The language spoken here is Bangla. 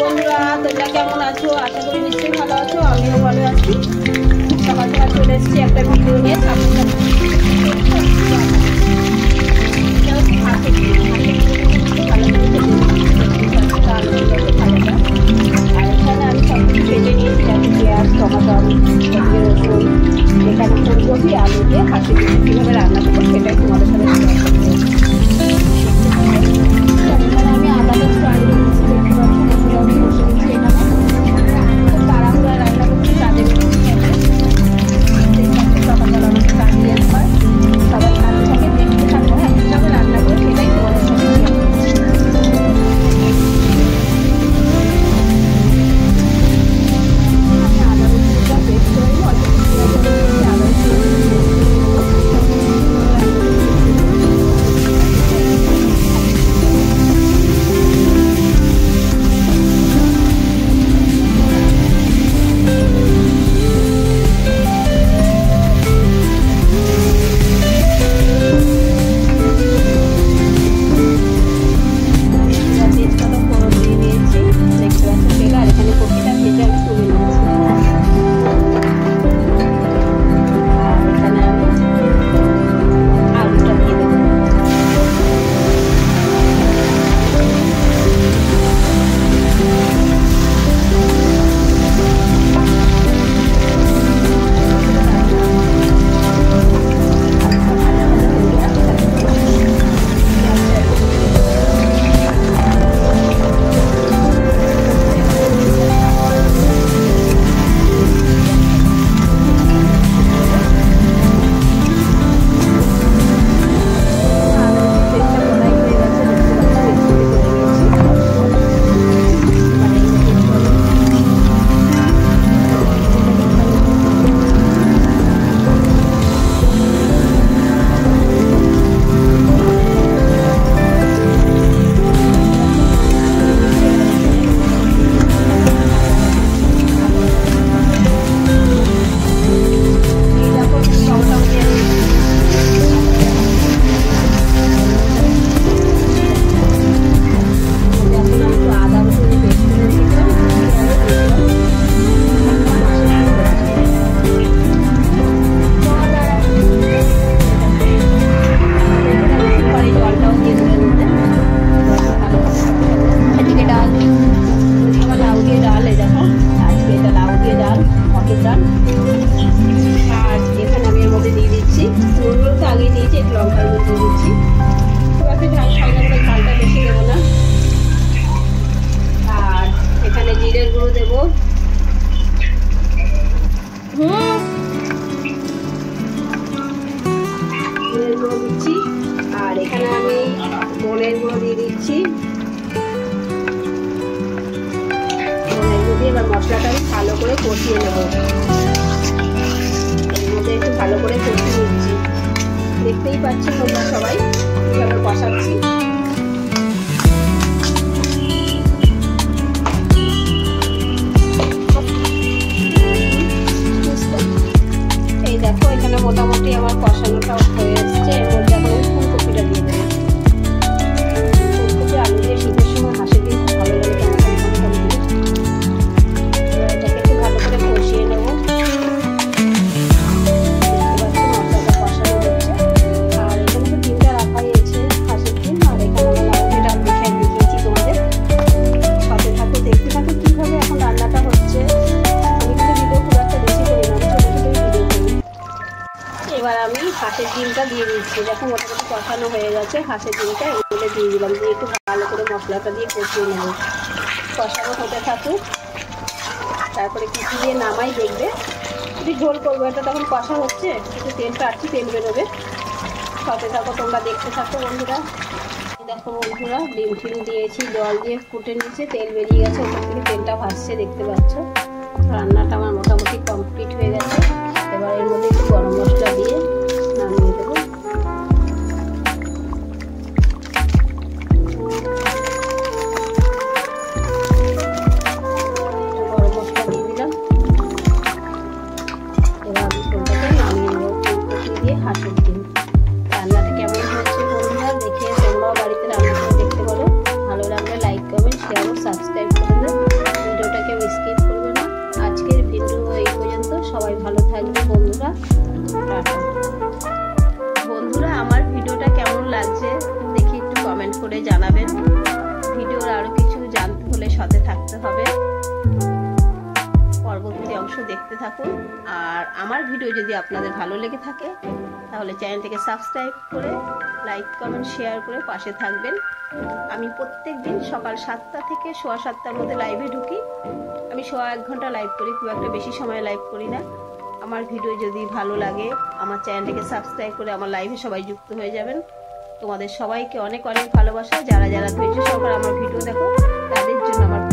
বন্ধুরা, তোমরা কেমন আছো? আশা করি নিশ্চয়ই ভালো আছো। আমিও ভালো আছি। সকাল সকাল চলে এসেছি একটা ভিডিও নিয়ে। আর এখানে আমি সব কিছু কেটে নিয়েছি, যাতে পেঁয়াজ, টমেটো, রসুন, এখানে ফুলকপি, আলু দিয়ে খাসি দিয়ে কীভাবে রান্না করবো সেটাই তোমাদের সাথে শেয়ার করবো। আমি আদাটা ছাড়িয়ে নিচ্ছি, দেখতে পাচ্ছি বসে দিচ্ছি। এখানে খুব তাড়াহুড়া রান্না করছি, কাজে সকালবেলা আমাকে কাজে যেতে হয়। সবাই কাজে থাকে, দেখতে থাকবো আমি কীভাবে রান্না করি সেটাই তোমাদের সাথে শেয়ার করবো। আমি আদা রসুনটা পেস্ট করে নিই, অল্প আদা রসুন দিচ্ছি। আর এখানে আমি ধনের গুঁড়ো দিয়ে দিচ্ছি। ধনের গুঁড়ো দিয়ে এবার মশলাটা আমি ভালো করে কষিয়ে নেব। এর মধ্যে একটু ভালো করে কষিয়ে নিচ্ছি। দেখতেই পাচ্ছি তোমরা সবাই কীভাবে কষাচ্ছি। এই দেখো, এখানে মোটামুটি আমার কষানোটা হয়ে এসছে। এর মধ্যে এখন আমি ফুলকপিটা দিয়ে দেবো। ফুলকপি আলু দিয়ে শীতের সময় হাঁসের ডিম খুব ভালো লাগে টমেটো দিয়ে। এটাকে একটু ভালো করে কষিয়ে নেবো। দেখতে পাচ্ছি মশলাটা কষানো হচ্ছে। আর এখানে তো ডিমটা রাখাই আছে, হাঁসের ডিম। আর এখানে আমি লাউয়ের ডাল দেখিয়েছি তোমাদের। সাথে থাকো, দেখতে থাকো কীভাবে এখন রান্নাটা হচ্ছে। আমি কিন্তু ভিডিও খুব একটা বেশি করি না, ছোটো ছোটোই ভিডিও করি। এবার আমি হাঁসের ডিমটা দিয়ে দিচ্ছি। দেখো মোটামুটি কষানো হয়ে গেছে। হাঁসের ডিমটা এগুলো দিয়ে দিলাম, দিয়ে একটু ভালো করে মশলাটা দিয়ে কষিয়ে নেব। কষানো হতে থাকুক, তারপরে কিছু দিয়ে নামাই দেখবে। যদি ঝোল করবো, এটা তখন কষা হচ্ছে, একটু তেল কাটছি, তেল বেরোবে। সাথে থাকো, তোমরা দেখতে থাকো বন্ধুরা। দেখো বন্ধুরা, ডিম টিম দিয়েছি, জল দিয়ে ফুটে নিয়েছে, তেল বেরিয়ে গেছে, ওপর থেকে তেলটা ভাসছে, দেখতে পাচ্ছ। রান্নাটা আমার মোটামুটি কমপ্লিট হয়ে গেছে। এবার এর মধ্যে একটু গরম মশলা দিয়ে নামিয়ে দেবো। গরম মশলা দিয়ে দিলাম। এবার আমি ঝোলটাকে নামিয়ে নেবো। ফুলকপি দিয়ে হাঁসের ডিম। রান্নাটা কেমন হয়েছে বন্ধুরা, দেখে তোমরাও বাড়িতে রান্না করে দেখতে পারো। ভালো লাগলে লাইক, কমেন্ট, শেয়ার ও সাবস্ক্রাইব করে দেবে। করে জানাবেন। ভিডিওর আরও কিছু জানতে হলে সাথে থাকতে হবে, পরবর্তী অংশ দেখতে থাকুন। আর আমার ভিডিও যদি আপনাদের ভালো লেগে থাকে তাহলে চ্যানেলটিকে সাবস্ক্রাইব করে লাইক কমেন্ট শেয়ার করে পাশে থাকবেন। আমি প্রত্যেক দিন সকাল 7টা থেকে 7:15টার মধ্যে লাইভে ঢুকি। আমি 1 ঘন্টা লাইভ করি, খুব একটা বেশি সময় লাইভ করি না। আমার ভিডিও যদি ভালো লাগে আমার চ্যানেলটিকে সাবস্ক্রাইব করে আমার লাইভে সবাই যুক্ত হয়ে যাবেন। তোমাদের সবাইকে অনেক অনেক ভালোবাসা। যারা যারা ধৈর্য সহকারে আমার ভিডিও দেখো তাদের জন্য আমার